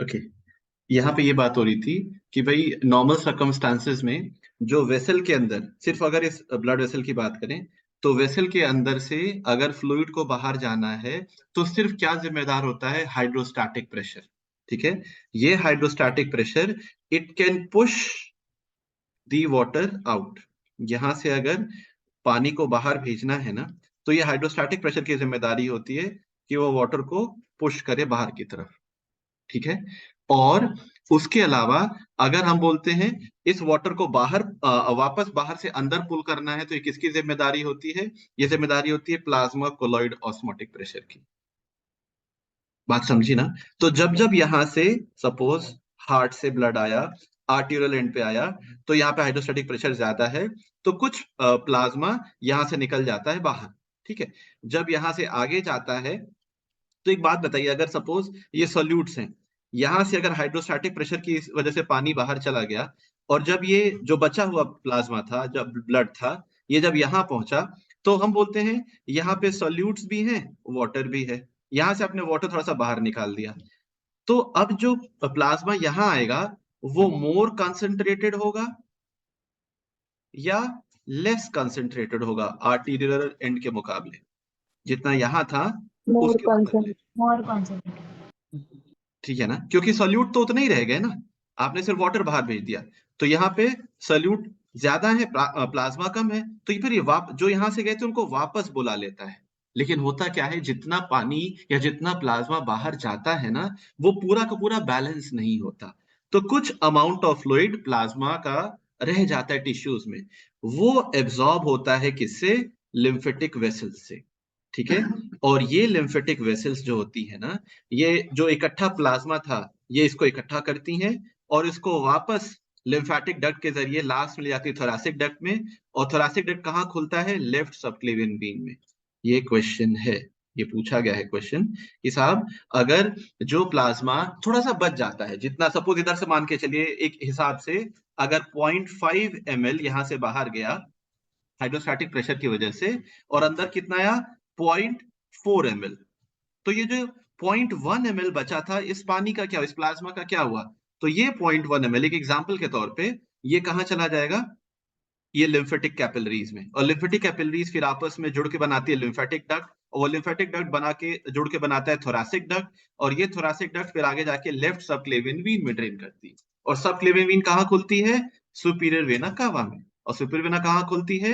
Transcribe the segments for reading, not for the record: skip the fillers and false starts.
Okay, यहाँ पे ये बात हो रही थी कि भाई नॉर्मल सर्कमस्टांसेस में जो वेसल के अंदर, सिर्फ अगर इस ब्लड वेसल की बात करें, तो वेसल के अंदर से अगर फ्लूइड को बाहर जाना है तो सिर्फ क्या जिम्मेदार होता है? Hydrostatic pressure. ठीक है, ये hydrostatic pressure it can push the water out. यहां से अगर पानी को बाहर भेजना है ना, तो ये हाइड्रोस्टैटिक प्रेशर की जिम्मेदारी होती है कि वो वाटर को पुश करे बाहर की तरफ। ठीक है, और उसके अलावा अगर हम बोलते हैं इस वाटर को बाहर वापस बाहर से अंदर पुल करना है, तो ये किसकी जिम्मेदारी होती है? ये जिम्मेदारी होती है प्लाज्मा कोलॉइड ऑस्मोटिक प्रेशर की। बात समझी ना? तो जब जब यहां से सपोज हार्ट से ब्लड आया, आर्टेरियल एंड पे आया, तो यहाँ पे हाइड्रोस्टैटिक प्रेशर ज्यादा है, तो कुछ प्लाज्मा यहां से निकल जाता है बाहर। ठीक है, जब यहां से आगे जाता है, तो एक बात बताइए, अगर सपोज ये सोल्यूट्स हैं, यहां से अगर हाइड्रोस्टैटिक प्रेशर की वजह से पानी बाहर चला गया, और जब ये जो बचा हुआ प्लाज्मा था, जब ब्लड था, ये जब यहां पहुंचा, तो हम बोलते हैं यहाँ पे सोल्यूट्स भी हैं, वाटर भी है। यहां से आपने वाटर थोड़ा सा बाहर निकाल दिया, तो अब जो प्लाज्मा यहां आएगा वो मोर कंसंट्रेटेड होगा या लेस कंसंट्रेटेड होगा आर्टीरियल एंड के मुकाबले? जितना यहां था मोर उसके मुकाबले। कॉन्सेंट्रेट, मोर कॉन्सेंट्रेट। ठीक है ना, क्योंकि सॉल्यूट तो उतना ही रह गए ना, आपने सिर्फ वाटर बाहर भेज दिया, तो यहाँ पे सॉल्यूट ज्यादा है, प्लाज्मा कम है, तो ये फिर ये जो यहाँ से गए थे उनको वापस बुला लेता है। लेकिन होता क्या है, जितना पानी या जितना प्लाज्मा बाहर जाता है ना, वो पूरा का पूरा बैलेंस नहीं होता, तो कुछ अमाउंट ऑफ फ्लूइड प्लाज्मा का रह जाता है टिश्यूज में। वो एब्जॉर्ब होता है किससे? लिम्फेटिक वेसल्स से। ठीक है, और ये लिम्फेटिक वेसल्स जो होती है ना, ये जो इकट्ठा प्लाज्मा था, ये इसको इकट्ठा करती हैं और इसको वापस लिम्फेटिक डक्ट के जरिए लास्ट में ले जाती है थोरैसिक डक्ट में। और थोरैसिक डक्ट कहाँ खुलता है? लेफ्ट सबक्लेवियन वेन में। ये क्वेश्चन है, ये पूछा गया है क्वेश्चन कि साहब अगर जो प्लाज्मा थोड़ा सा बच जाता है, जितना सपोज इधर से मान के चलिए एक हिसाब से, अगर 0.5 ml यहां से बाहर गया हाइड्रोस्टैटिक प्रेशर की वजह से, और अंदर कितना आया? 0.4 ml, तो ये जो 0.1 ml बचा था, इस पानी का क्या, इस प्लाज्मा का क्या हुआ? तो ये 0.1 ml एक एग्जाम्पल के तौर पे ये कहाँ चला जाएगा? ये लिम्फेटिक कैपिलरीज में, और लिम्फेटिक कैपिलरीज फिर आपस में जुड़ के बनाती है लिम्फेटिक डक्ट, और वो लिम्फेटिक डक्ट बना के जुड़ के बनाता है थोरैसिक डक्ट, और ये थोरैसिक डक्ट फिर आगे जाके लेफ्ट सबक्लेवियन वेन में ड्रेन करती है। और सबक्लेवियन वेन कहाँ खुलती है? सुपीरियर वेना कावा में। और सुपीरियर वेना कहाँ खुलती है?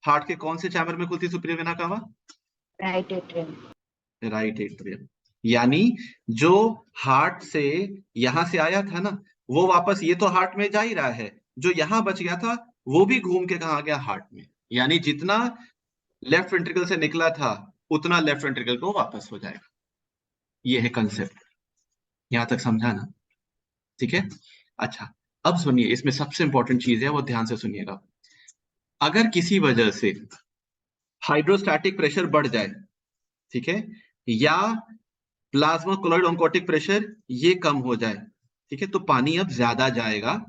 हार्ट के कौन से चैम्बर में खुलती है superior vena cava? Right atrium. Right atrium. यानी जो हार्ट से यहां से आया था ना, वो वापस ये तो हार्ट में जा ही रहा है, जो यहां बच गया था वो भी घूम के कहा गया? हार्ट में। यानी जितना लेफ्ट वेंट्रिकल से निकला था उतना लेफ्ट वेंट्रिकल को वापस हो जाएगा। ये है कंसेप्ट, यहां तक समझा ना? ठीक है, अच्छा, अब सुनिए, इसमें सबसे इंपॉर्टेंट चीज है, वो ध्यान से सुनिएगा। अगर किसी वजह से हाइड्रोस्टैटिक प्रेशर बढ़ जाए, ठीक है, या प्लाज्मा कोलॉइड ऑन्कोटिक प्रेशर ये कम हो जाए, ठीक है, तो पानी अब ज्यादा जाएगा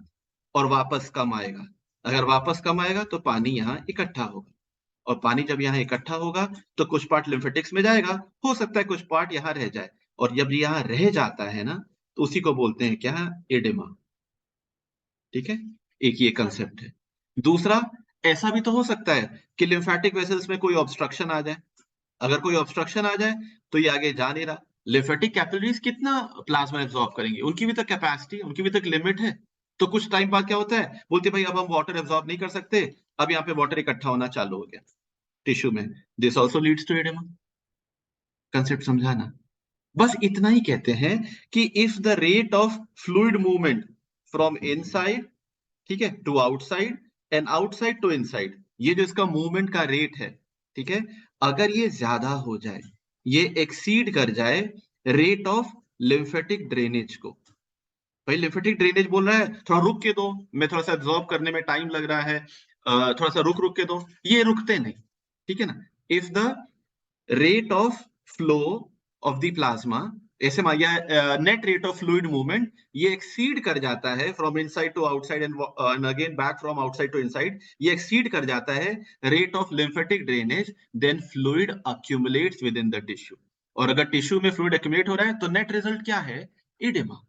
और वापस कम आएगा। अगर वापस कम आएगा तो पानी यहाँ इकट्ठा होगा, और पानी जब यहाँ इकट्ठा होगा तो कुछ पार्ट लिम्फेटिक्स में जाएगा, हो सकता है कुछ पार्ट यहाँ रह जाए, और जब यहाँ रह जाता है ना, तो उसी को बोलते हैं क्या? एडिमा। ठीक है, एक ये कंसेप्ट है। दूसरा, ऐसा भी तो हो सकता है कि लिम्फेटिक वेसल्स में कोई ऑब्स्ट्रक्शन आ जाए। अगर कोई ऑब्स्ट्रक्शन आ जाए तो ये आगे जा नहीं रहा। लिम्फेटिक कैपिलरीज कितना प्लाज्मा एब्जॉर्ब करेंगे? उनकी भी तो कैपेसिटी, उनकी भी तो एक लिमिट है। तो कुछ टाइम बाद क्या होता है, बोलते भाई अब हम वाटर एब्जॉर्ब नहीं कर सकते, अब यहाँ पे वाटर इकट्ठा होना चालू हो गया टिश्यू में। This also leads to edema. Concept समझाना, बस इतना ही कहते हैं कि if the rate of fluid movement from inside, ठीक है, to outside and outside to inside, ये जो इसका मूवमेंट का रेट है, ठीक है, अगर ये ज्यादा हो जाए, ये एक्सीड कर जाए रेट ऑफ लिम्फेटिक ड्रेनेज को। भाई लिम्फेटिक ड्रेनेज बोल रहा है थोड़ा रुक के दो, मैं थोड़ा सा एब्जॉर्ब करने में टाइम लग रहा है, थोड़ा सा रुक रुक के दो, ये रुकते नहीं। ठीक है ना, if the rate of flow of the plasma, ऐसे या net rate of fluid movement, ये एक्सीड कर जाता है from inside to outside and again back from outside to inside, ये एक्सीड कर जाता है rate of lymphatic drainage, then fluid accumulates within the tissue. और अगर टिश्यू में फ्लूइड एक्यूमुलेट हो रहा है तो नेट रिजल्ट क्या है? इडेमा।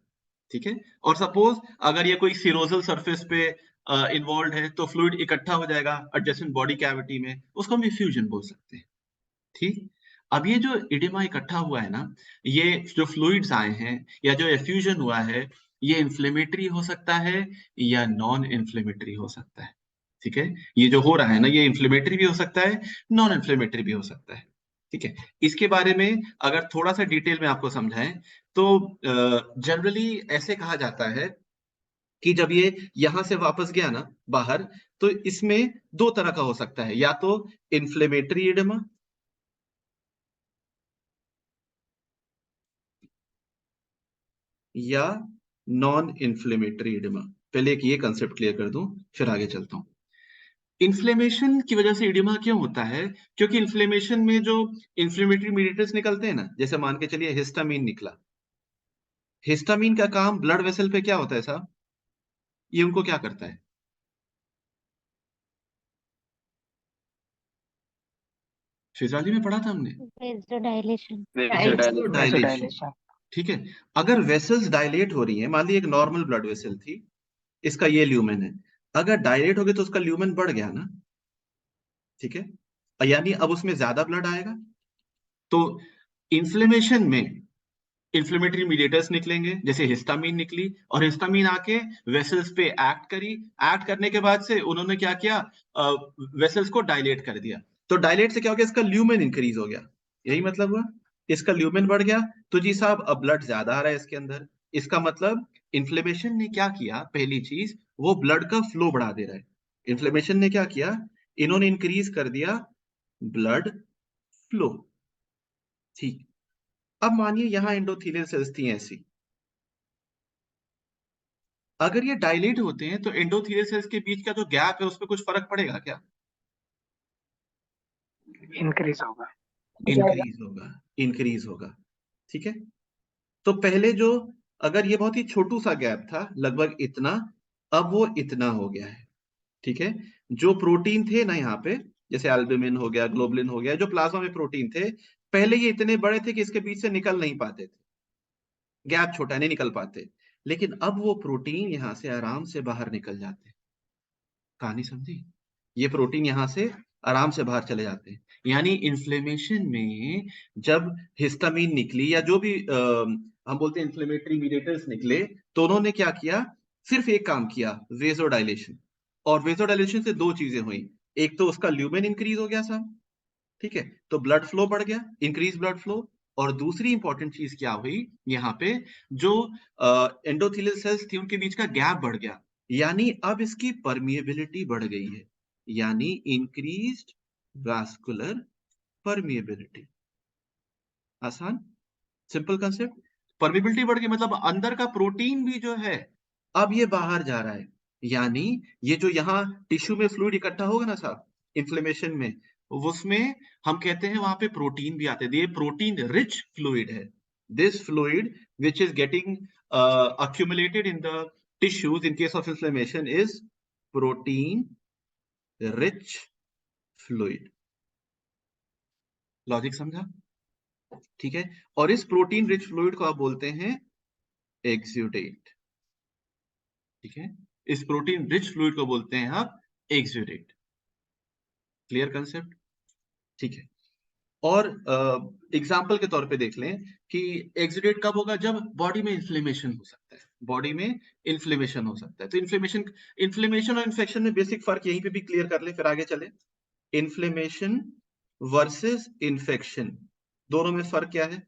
ठीक है। और सपोज अगर ये कोई सिरोजल सरफेस पे इन्वॉल्व है तो फ्लूइड इकट्ठा हो जाएगा एडजेसेंट बॉडी कैविटी में, उसको हम इफ्यूजन बोल सकते हैं। ठीक। अब ये जो इडिमा इकट्ठा हुआ है ना, ये जो फ्लूइड्स आए हैं या जो एफ्यूजन हुआ है, ये इन्फ्लेमेटरी हो सकता है या नॉन इन्फ्लेमेटरी हो सकता है। ठीक है। ये जो हो रहा है ना, ये इन्फ्लेमेटरी भी हो सकता है, नॉन इन्फ्लेमेटरी भी हो सकता है। ठीक है। इसके बारे में अगर थोड़ा सा डिटेल में आपको समझाएं तो जनरली ऐसे कहा जाता है कि जब ये यहां से वापस गया ना बाहर, तो इसमें दो तरह का हो सकता है, या तो इन्फ्लेमेटरी इडिमा या नॉन इन्फ्लेमेटरी इडिमा। पहले एक ये कंसेप्ट क्लियर कर दूं, फिर आगे चलता हूं। इन्फ्लेमेशन की वजह से इडिमा क्यों होता है? क्योंकि इन्फ्लेमेशन में जो इन्फ्लेमेटरी मीडिएटर्स निकलते हैं ना, जैसे मान के चलिए हिस्टामिन निकला। हिस्टामिन का काम ब्लड वेसल पे क्या होता है साहब? ये उनको क्या करता है? फिजियोलॉजी में पढ़ा था हमने। Vasodilation. डायलेशन। ठीक है। अगर वेसल्स डायलेट हो रही हैं, मान ली एक नॉर्मल ब्लड वेसल थी, इसका ये ल्यूमेन है, अगर डायलेट हो गया तो उसका ल्यूमेन बढ़ गया ना। ठीक है। यानी अब उसमें ज्यादा ब्लड आएगा। तो इन्फ्लेमेशन में इन्फ्लेमेटरी मीडिएटर्स निकलेंगे, जैसे हिस्टामिन निकली, और हिस्टामिन आके वेसल्स पे एक्ट करी। एक्ट करने के बाद से उन्होंने क्या किया, वेसल्स को डायलेट कर दिया। तो डायलेट से क्या हो गया, इसका ल्यूमेन इंक्रीज हो गया। यही मतलब हुआ, इसका ल्यूमेन बढ़ गया। तो जी साहब अब ब्लड ज्यादा आ रहा है इसके अंदर। इसका मतलब इन्फ्लेमेशन ने क्या किया, पहली चीज वो ब्लड का फ्लो बढ़ा दे रहा है। इन्फ्लेमेशन ने क्या किया, इन्होंने इंक्रीज कर दिया ब्लड फ्लो। ठीक। अब मानिए यहां एंडोथेलियल सेल्स थी ऐसी, अगर ये डायलेट होते हैं तो एंडोथेलियल सेल्स के बीच का जो गैप है उस पर कुछ फर्क पड़ेगा क्या? इंक्रीज होगा। इंक्रीज होगा। इंक्रीज होगा। ठीक है। तो पहले जो, अगर ये बहुत ही छोटू सा गैप था लगभग इतना, अब वो इतना हो गया है। ठीक है। जो प्रोटीन थे ना यहाँ पे, जैसे एल्बुमिन हो गया, ग्लोबुलिन हो गया, जो प्लाज्मा में प्रोटीन थे, पहले ये इतने बड़े थे कि इसके बीच से निकल नहीं पाते थे, गैप छोटा नहीं निकल पाते। लेकिन अब वो प्रोटीन यहां से आराम से बाहर निकल जाते। कहानी समझी? ये प्रोटीन यहां से आराम से बाहर चले जाते हैं। यानी इन्फ्लेमेशन में जब हिस्टामिन निकली या जो भी हम बोलते हैं इन्फ्लेमेटरी मीडिएटर्स निकले, तो उन्होंने क्या किया, सिर्फ एक काम किया, वेजोडाइलेशन। और वेजोडाइलेशन से दो चीजें हुई, एक तो उसका ल्यूमेन इंक्रीज हो गया साहब। ठीक है। तो ब्लड फ्लो बढ़ गया, इंक्रीज ब्लड फ्लो। और दूसरी इंपॉर्टेंट चीज क्या हुई यहाँ पे, जो एंडोथेलियल सेल्स थी उनके बीच का गैप बढ़ गया, यानी अब इसकी परमिएबिलिटी बढ़ गई है, यानी इंक्रीज्ड वास्कुलर परमिएबिलिटी। आसान, सिंपल कंसेप्ट। परमिबिलिटी बढ़ गई मतलब अंदर का प्रोटीन भी जो है अब ये बाहर जा रहा है। यानी ये जो यहाँ टिश्यू में फ्लूइड इकट्ठा होगा ना साहब इन्फ्लेमेशन में, उसमें हम कहते हैं वहां पे प्रोटीन भी आते हैं। ये प्रोटीन रिच फ्लूइड है। This fluid which is getting accumulated in the tissues in case of inflammation is protein rich fluid। Logic समझा? ठीक है। और इस प्रोटीन रिच फ्लूइड को आप बोलते हैं एक्सुडेट। ठीक है। इस प्रोटीन रिच फ्लूइड को बोलते हैं आप एक्सुडेट। Clear concept? ठीक है। और एग्जाम्पल के तौर पे देख लें कि एक्सुडेट कब होगा, जब बॉडी में इन्फ्लेमेशन हो सकता है। बॉडी में इन्फ्लेमेशन हो सकता है। तो इन्फ्लेमेशन, इन्फ्लेमेशन और इन्फेक्शन में बेसिक फर्क यहीं पे भी क्लियर कर लें, फिर आगे चले। इन्फ्लेमेशन वर्सेस इन्फेक्शन, दोनों में फर्क क्या है?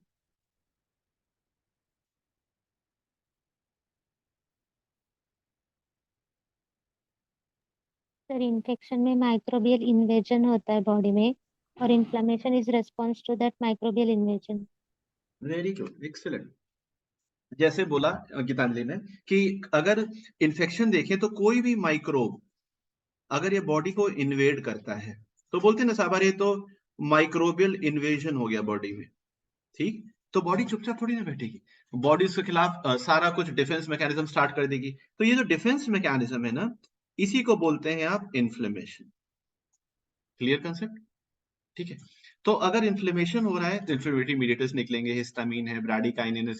सर इन्फेक्शन में माइक्रोबियल इन्वेजन होता है बॉडी में, और inflammation is response to that microbial invasion. Very good, excellent. जैसे बोला गीतांजलि ने कि अगर इन्फेक्शन देखें तो कोई भी माइक्रोब अगर ये बॉडी को इन्वेड करता है तो बोलते हैं ना साहब, ये तो माइक्रोबियल इन्वेजन हो गया बॉडी में। ठीक। तो बॉडी चुपचाप थोड़ी ना बैठेगी, बॉडी उसके खिलाफ सारा कुछ डिफेंस मैकेनिज्म स्टार्ट कर देगी। तो ये जो डिफेंस मैकेनिज्म है ना, इसी को बोलते हैं आप इन्फ्लेमेशन। Clear concept? ठीक है। तो अगर इन्फ्लेमेशन हो रहा है तो इन्फ्लेमेटरी मीडिएटर्स निकलेंगे, हिस्टामिन है, ब्रैडिकाइनिन है,